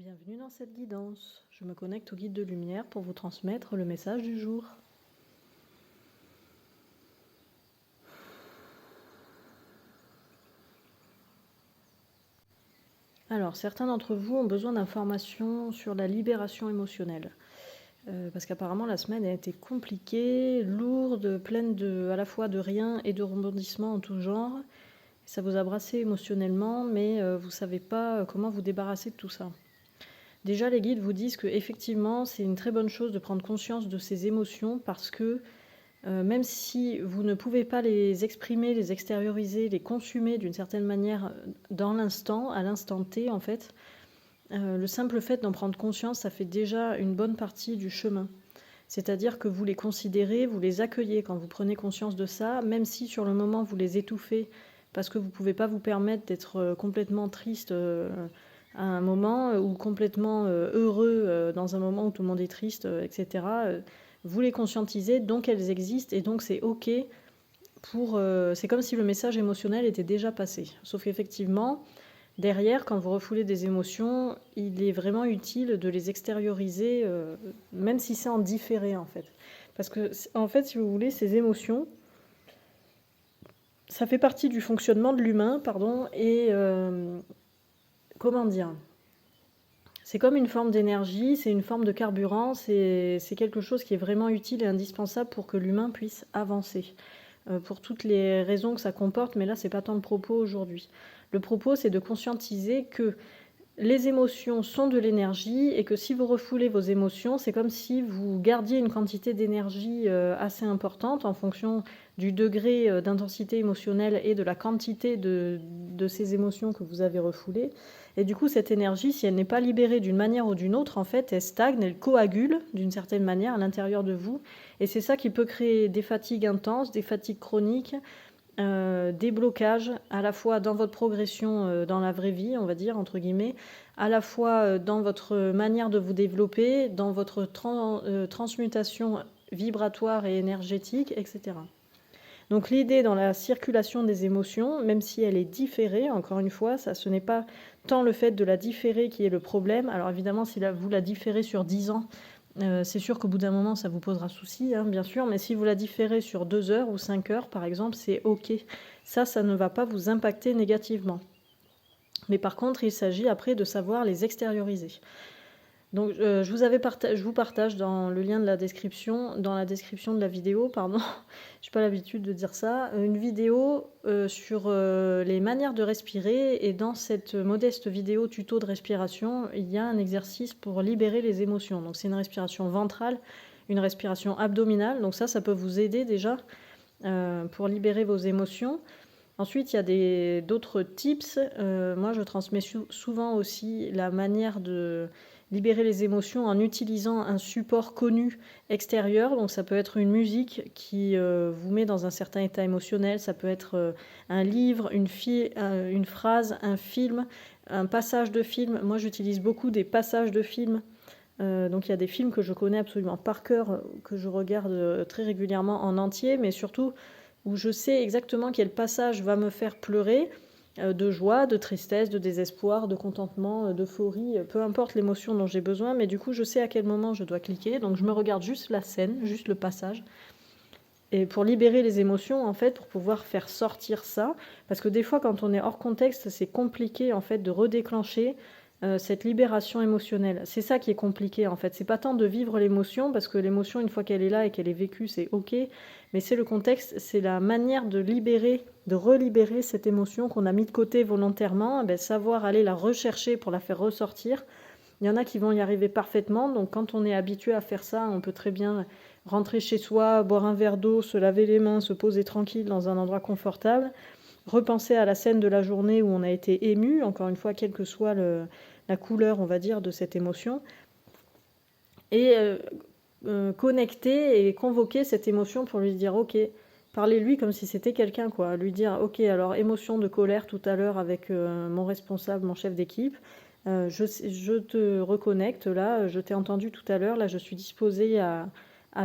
Bienvenue dans cette guidance. Je me connecte au guide de lumière pour vous transmettre le message du jour. Alors, certains d'entre vous ont besoin d'informations sur la libération émotionnelle. Parce qu'apparemment, la semaine a été compliquée, lourde, pleine à la fois de rien et de rebondissements en tout genre. Ça vous a brassé émotionnellement, mais vous ne savez pas comment vous débarrasser de tout ça. Déjà, les guides vous disent que effectivement, c'est une très bonne chose de prendre conscience de ces émotions parce que même si vous ne pouvez pas les exprimer, les extérioriser, les consumer d'une certaine manière dans l'instant, à l'instant T en fait, le simple fait d'en prendre conscience, ça fait déjà une bonne partie du chemin. C'est-à-dire que vous les considérez, vous les accueillez quand vous prenez conscience de ça, même si sur le moment vous les étouffez parce que vous ne pouvez pas vous permettre d'être complètement triste à un moment ou complètement heureux dans un moment où tout le monde est triste, etc. Vous les conscientisez, donc elles existent et donc c'est ok pour... c'est comme si le message émotionnel était déjà passé. Sauf qu'effectivement, derrière, quand vous refoulez des émotions, il est vraiment utile de les extérioriser, même si c'est en différé en fait. Parce que, en fait, si vous voulez, ces émotions, ça fait partie du fonctionnement de l'humain, pardon, et comment dire, c'est comme une forme d'énergie, c'est une forme de carburant, c'est quelque chose qui est vraiment utile et indispensable pour que l'humain puisse avancer. Pour toutes les raisons que ça comporte, mais là, c'est pas tant le propos aujourd'hui. Le propos, c'est de conscientiser que les émotions sont de l'énergie et que si vous refoulez vos émotions, c'est comme si vous gardiez une quantité d'énergie assez importante en fonction du degré d'intensité émotionnelle et de la quantité de ces émotions que vous avez refoulées. Et du coup, cette énergie, si elle n'est pas libérée d'une manière ou d'une autre, en fait, elle stagne, elle coagule d'une certaine manière à l'intérieur de vous. Et c'est ça qui peut créer des fatigues intenses, des fatigues chroniques, des blocages, à la fois dans votre progression dans la vraie vie, on va dire, entre guillemets, à la fois dans votre manière de vous développer, dans votre transmutation vibratoire et énergétique, etc. Donc l'idée dans la circulation des émotions, même si elle est différée, encore une fois, ça, ce n'est pas tant le fait de la différer qui est le problème. Alors évidemment, si vous la différez sur 10 ans, c'est sûr qu'au bout d'un moment, ça vous posera souci, hein, bien sûr, mais si vous la différez sur 2 heures ou 5 heures, par exemple, c'est OK. Ça ne va pas vous impacter négativement. Mais par contre, il s'agit après de savoir les extérioriser. Donc je vous partage dans le lien de la description, dans la description de la vidéo, pardon, j'ai pas l'habitude de dire ça, une vidéo sur les manières de respirer, et dans cette modeste vidéo tuto de respiration, il y a un exercice pour libérer les émotions. Donc c'est une respiration ventrale, une respiration abdominale, donc ça peut vous aider déjà pour libérer vos émotions. Ensuite, il y a d'autres tips. Moi, je transmets souvent aussi la manière de libérer les émotions en utilisant un support connu extérieur. Donc ça peut être une musique qui vous met dans un certain état émotionnel. Ça peut être un livre, une phrase, un film, un passage de film. Moi, j'utilise beaucoup des passages de films. Donc il y a des films que je connais absolument par cœur, que je regarde très régulièrement en entier, mais surtout où je sais exactement quel passage va me faire pleurer, de joie, de tristesse, de désespoir, de contentement, d'euphorie, peu importe l'émotion dont j'ai besoin, mais du coup je sais à quel moment je dois cliquer, donc je me regarde juste la scène, juste le passage, et pour libérer les émotions, en fait, pour pouvoir faire sortir ça, parce que des fois quand on est hors contexte, c'est compliqué en fait de redéclencher cette libération émotionnelle. C'est ça qui est compliqué en fait. C'est pas tant de vivre l'émotion, parce que l'émotion, une fois qu'elle est là et qu'elle est vécue, c'est ok, mais c'est le contexte, c'est la manière de libérer, de relibérer cette émotion qu'on a mis de côté volontairement, savoir aller la rechercher pour la faire ressortir. Il y en a qui vont y arriver parfaitement, donc quand on est habitué à faire ça, on peut très bien rentrer chez soi, boire un verre d'eau, se laver les mains, se poser tranquille dans un endroit confortable, repenser à la scène de la journée où on a été ému, encore une fois, quelle que soit la couleur, on va dire, de cette émotion, et connecter et convoquer cette émotion pour lui dire ok, parlez-lui comme si c'était quelqu'un, quoi, lui dire ok, alors émotion de colère tout à l'heure avec mon responsable, mon chef d'équipe, je te reconnecte là, je t'ai entendu tout à l'heure, là je suis disposée à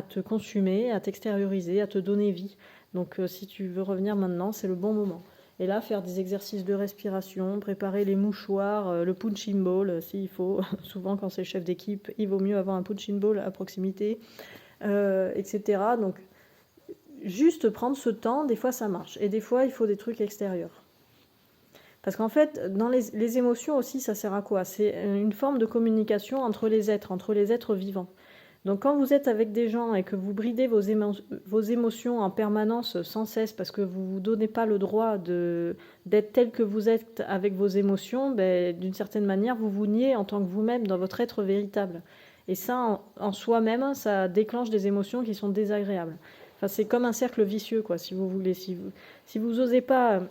te consumer, à t'extérioriser, à te donner vie. Donc si tu veux revenir maintenant, c'est le bon moment. Et là, faire des exercices de respiration, préparer les mouchoirs, le punching ball s'il faut. Souvent, quand c'est chef d'équipe, il vaut mieux avoir un punching ball à proximité, etc. Donc, juste prendre ce temps, des fois ça marche. Et des fois, il faut des trucs extérieurs. Parce qu'en fait, dans les émotions aussi, ça sert à quoi? C'est une forme de communication entre les êtres vivants. Donc quand vous êtes avec des gens et que vous bridez vos émotions en permanence sans cesse parce que vous ne vous donnez pas le droit d'être tel que vous êtes avec vos émotions, ben, d'une certaine manière, vous vous niez en tant que vous-même dans votre être véritable. Et ça, en soi-même, ça déclenche des émotions qui sont désagréables. Enfin, c'est comme un cercle vicieux, quoi, si vous voulez. Si vous osez pas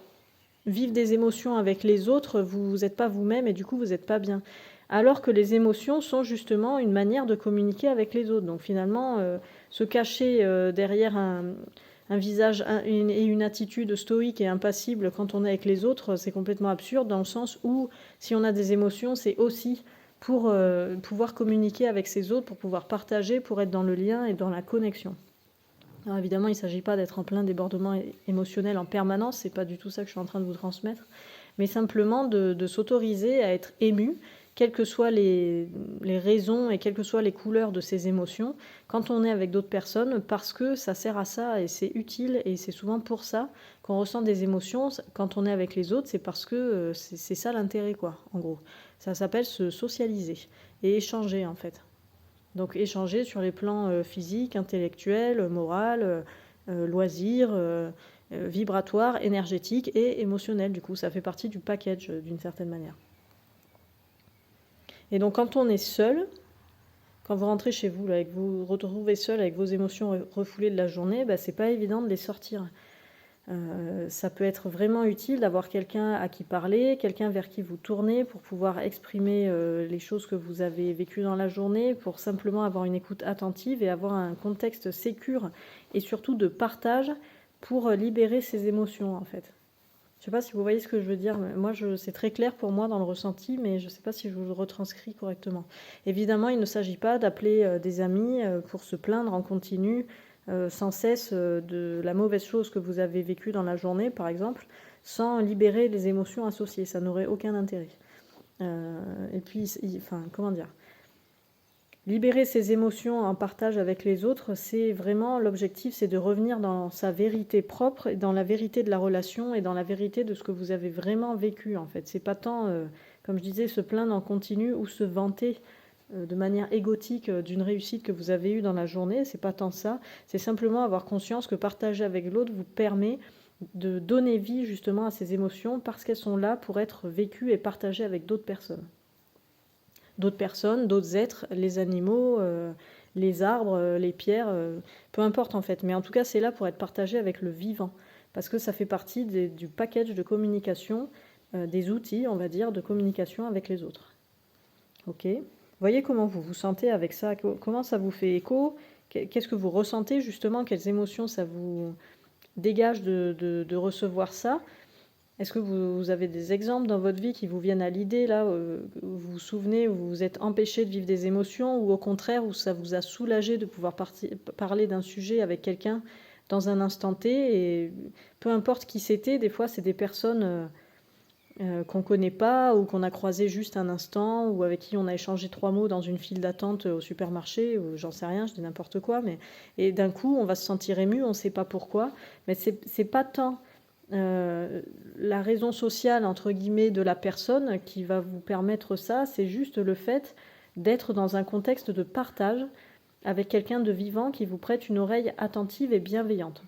vivre des émotions avec les autres, vous n'êtes pas vous-même et du coup, vous n'êtes pas bien. Alors que les émotions sont justement une manière de communiquer avec les autres. Donc finalement, se cacher derrière un visage et une attitude stoïque et impassible quand on est avec les autres, c'est complètement absurde dans le sens où si on a des émotions, c'est aussi pour pouvoir communiquer avec ces autres, pour pouvoir partager, pour être dans le lien et dans la connexion. Alors évidemment, il ne s'agit pas d'être en plein débordement émotionnel en permanence, c'est pas du tout ça que je suis en train de vous transmettre, mais simplement de s'autoriser à être ému, quelles que soient les raisons et quelles que soient les couleurs de ces émotions, quand on est avec d'autres personnes, parce que ça sert à ça et c'est utile, et c'est souvent pour ça qu'on ressent des émotions quand on est avec les autres, c'est parce que c'est ça l'intérêt, quoi, en gros. Ça s'appelle se socialiser et échanger, en fait. Donc échanger sur les plans physiques, intellectuels, moral, loisirs, vibratoires, énergétiques et émotionnels. Du coup, ça fait partie du package d'une certaine manière. Et donc quand on est seul, quand vous rentrez chez vous, là, et que vous vous retrouvez seul avec vos émotions refoulées de la journée, bah, c'est pas évident de les sortir. Ça peut être vraiment utile d'avoir quelqu'un à qui parler, quelqu'un vers qui vous tournez pour pouvoir exprimer les choses que vous avez vécues dans la journée, pour simplement avoir une écoute attentive et avoir un contexte sécure et surtout de partage pour libérer ses émotions, en fait. Je ne sais pas si vous voyez ce que je veux dire. Moi, c'est très clair pour moi dans le ressenti, mais je ne sais pas si je vous le retranscris correctement. Évidemment, il ne s'agit pas d'appeler des amis pour se plaindre en continu sans cesse de la mauvaise chose que vous avez vécue dans la journée, par exemple, sans libérer les émotions associées. Ça n'aurait aucun intérêt. Et puis, enfin, comment dire, libérer ses émotions en partage avec les autres, c'est vraiment l'objectif, c'est de revenir dans sa vérité propre, et dans la vérité de la relation et dans la vérité de ce que vous avez vraiment vécu, en fait. C'est pas tant, comme je disais, se plaindre en continu ou se vanter de manière égotique d'une réussite que vous avez eue dans la journée, c'est pas tant ça, c'est simplement avoir conscience que partager avec l'autre vous permet de donner vie justement à ces émotions parce qu'elles sont là pour être vécues et partagées avec d'autres personnes. D'autres êtres, les animaux, les arbres, les pierres, peu importe en fait. Mais en tout cas, c'est là pour être partagé avec le vivant, parce que ça fait partie du package de communication, des outils, on va dire, de communication avec les autres. Ok. Voyez comment vous vous sentez avec ça, comment ça vous fait écho, qu'est-ce que vous ressentez justement, quelles émotions ça vous dégage de recevoir ça. Est-ce que vous avez des exemples dans votre vie qui vous viennent à l'idée, là, vous vous souvenez, où vous vous êtes empêché de vivre des émotions, ou au contraire, où ça vous a soulagé de pouvoir parler d'un sujet avec quelqu'un dans un instant T, et peu importe qui c'était, des fois c'est des personnes qu'on ne connaît pas, ou qu'on a croisé juste un instant, ou avec qui on a échangé 3 mots dans une file d'attente au supermarché, ou j'en sais rien, je dis n'importe quoi, mais et d'un coup on va se sentir ému, on ne sait pas pourquoi, mais c'est pas tant la raison sociale entre guillemets de la personne qui va vous permettre ça, c'est juste le fait d'être dans un contexte de partage avec quelqu'un de vivant qui vous prête une oreille attentive et bienveillante.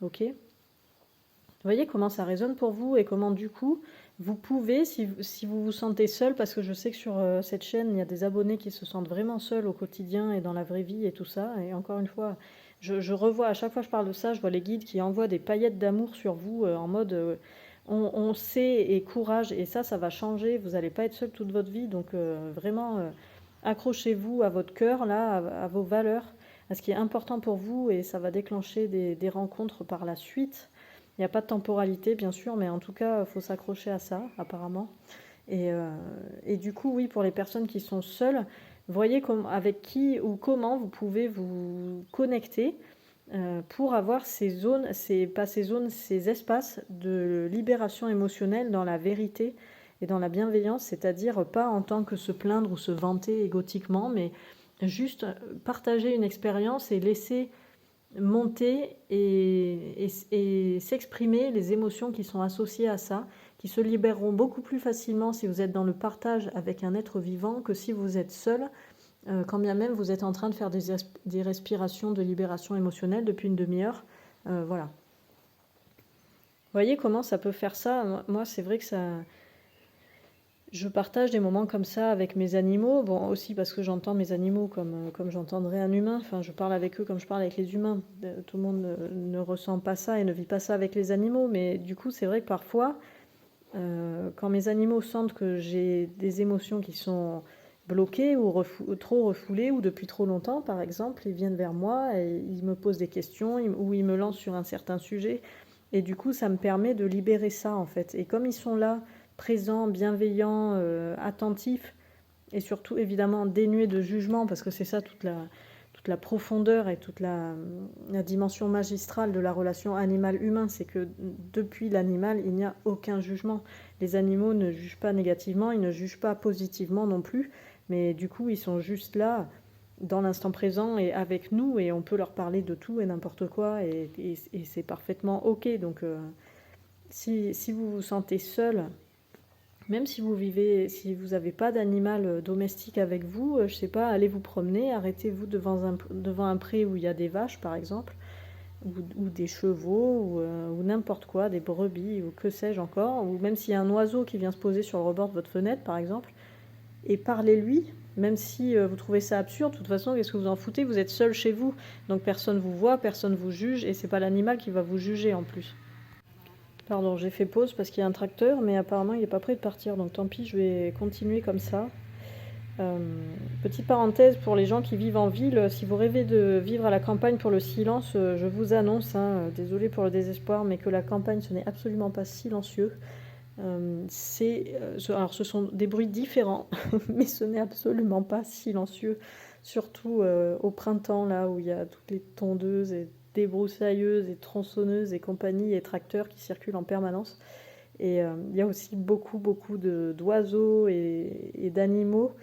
Ok ? Vous voyez comment ça résonne pour vous et comment du coup vous pouvez, si vous vous sentez seul, parce que je sais que sur cette chaîne il y a des abonnés qui se sentent vraiment seuls au quotidien et dans la vraie vie et tout ça, et encore une fois je revois, à chaque fois que je parle de ça, je vois les guides qui envoient des paillettes d'amour sur vous en mode on sait et courage, et ça va changer, vous n'allez pas être seul toute votre vie, donc vraiment accrochez-vous à votre cœur, là, à vos valeurs, à ce qui est important pour vous, et ça va déclencher des rencontres par la suite. Il n'y a pas de temporalité, bien sûr, mais en tout cas, il faut s'accrocher à ça, apparemment. Et du coup, oui, pour les personnes qui sont seules, voyez avec qui ou comment vous pouvez vous connecter pour avoir ces ces espaces de libération émotionnelle dans la vérité et dans la bienveillance, c'est-à-dire pas en tant que se plaindre ou se vanter égotiquement, mais juste partager une expérience et laisser monter et s'exprimer les émotions qui sont associées à ça, qui se libéreront beaucoup plus facilement si vous êtes dans le partage avec un être vivant que si vous êtes seul, quand bien même vous êtes en train de faire des respirations de libération émotionnelle depuis une demi-heure. Voilà. Vous voyez comment ça peut faire ça? Moi, c'est vrai que ça... Je partage des moments comme ça avec mes animaux, bon aussi parce que j'entends mes animaux comme j'entendrais un humain, enfin je parle avec eux comme je parle avec les humains. Tout le monde ne ressent pas ça et ne vit pas ça avec les animaux, mais du coup c'est vrai que parfois, quand mes animaux sentent que j'ai des émotions qui sont bloquées ou trop refoulées ou depuis trop longtemps par exemple, ils viennent vers moi et ils me posent des questions ou ils me lancent sur un certain sujet et du coup ça me permet de libérer ça en fait. Et comme ils sont là, présents, bienveillants, attentifs et surtout évidemment dénués de jugement parce que c'est ça toute la profondeur et toute la dimension magistrale de la relation animal-humain, c'est que depuis l'animal, il n'y a aucun jugement. Les animaux ne jugent pas négativement, ils ne jugent pas positivement non plus, mais du coup, ils sont juste là, dans l'instant présent et avec nous, et on peut leur parler de tout et n'importe quoi, et c'est parfaitement OK. Donc, si vous vous sentez seul, même si vous n'avez pas d'animal domestique avec vous, je sais pas, allez vous promener, arrêtez-vous devant un pré où il y a des vaches par exemple, ou des chevaux, ou n'importe quoi, des brebis, ou que sais-je encore, ou même s'il y a un oiseau qui vient se poser sur le rebord de votre fenêtre par exemple, et parlez-lui, même si vous trouvez ça absurde, de toute façon, qu'est-ce que vous en foutez? Vous êtes seul chez vous, donc personne vous voit, personne vous juge, et c'est pas l'animal qui va vous juger en plus. Pardon, j'ai fait pause parce qu'il y a un tracteur, mais apparemment il n'est pas prêt de partir, donc tant pis, je vais continuer comme ça. Euh, Petite parenthèse pour les gens qui vivent en ville, si vous rêvez de vivre à la campagne pour le silence, je vous annonce, hein, désolé pour le désespoir, mais que la campagne ce n'est absolument pas silencieux. Alors ce sont des bruits différents, mais ce n'est absolument pas silencieux, surtout au printemps là où il y a toutes les tondeuses et débroussailleuses et tronçonneuses et compagnie et tracteurs qui circulent en permanence. Et il y a aussi beaucoup d'oiseaux et d'animaux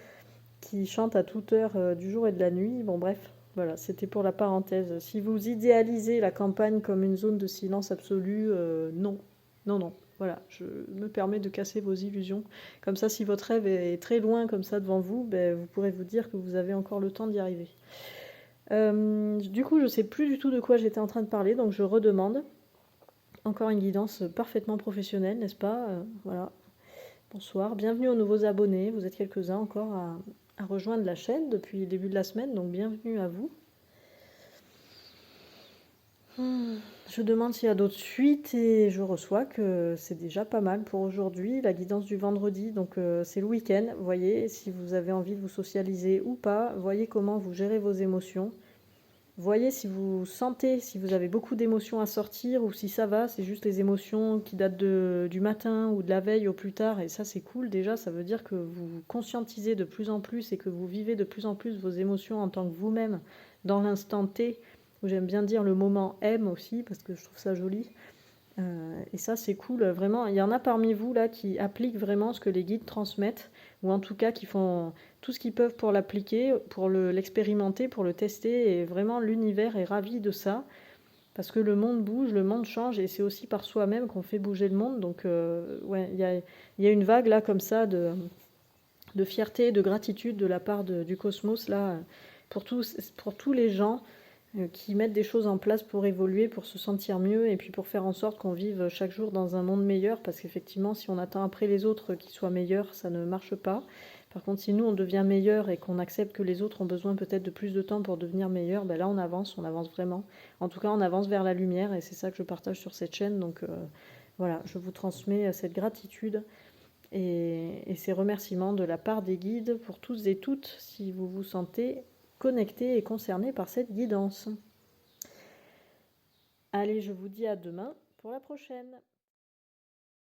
qui chantent à toute heure du jour et de la nuit. Bon bref, voilà, c'était pour la parenthèse. Si vous idéalisez la campagne comme une zone de silence absolu, non, non, non. Voilà, je me permets de casser vos illusions. Comme ça, si votre rêve est très loin comme ça devant vous, ben, vous pourrez vous dire que vous avez encore le temps d'y arriver. Du coup, je ne sais plus du tout de quoi j'étais en train de parler, donc je redemande. Encore une guidance parfaitement professionnelle, n'est-ce pas? Voilà. Bonsoir, bienvenue aux nouveaux abonnés. Vous êtes quelques-uns encore à rejoindre la chaîne depuis le début de la semaine, donc bienvenue à vous. Je demande s'il y a d'autres suites et je reçois que c'est déjà pas mal pour aujourd'hui, la guidance du vendredi, donc c'est le week-end. Voyez si vous avez envie de vous socialiser ou pas, voyez comment vous gérez vos émotions. Voyez si vous sentez, si vous avez beaucoup d'émotions à sortir ou si ça va, c'est juste les émotions qui datent du matin ou de la veille au plus tard. Et ça, c'est cool déjà, ça veut dire que vous vous conscientisez de plus en plus et que vous vivez de plus en plus vos émotions en tant que vous-même dans l'instant T, où j'aime bien dire le moment M aussi, parce que je trouve ça joli. Et ça, c'est cool, vraiment. Il y en a parmi vous là qui appliquent vraiment ce que les guides transmettent, ou en tout cas qui font tout ce qu'ils peuvent pour l'appliquer, pour l'expérimenter, pour le tester. Et vraiment, l'univers est ravi de ça, parce que le monde bouge, le monde change, et c'est aussi par soi-même qu'on fait bouger le monde. Donc, ouais, il y a une vague là comme ça de fierté, de gratitude de la part du cosmos là, pour tous les gens qui mettent des choses en place pour évoluer, pour se sentir mieux et puis pour faire en sorte qu'on vive chaque jour dans un monde meilleur, parce qu'effectivement si on attend après les autres qu'ils soient meilleurs, ça ne marche pas. Par contre, si nous on devient meilleur et qu'on accepte que les autres ont besoin peut-être de plus de temps pour devenir meilleurs, ben là on avance vraiment. En tout cas on avance vers la lumière et c'est ça que je partage sur cette chaîne, donc voilà, je vous transmets cette gratitude et ces remerciements de la part des guides pour tous et toutes si vous vous sentez connectés et concernés par cette guidance. Allez, je vous dis à demain pour la prochaine.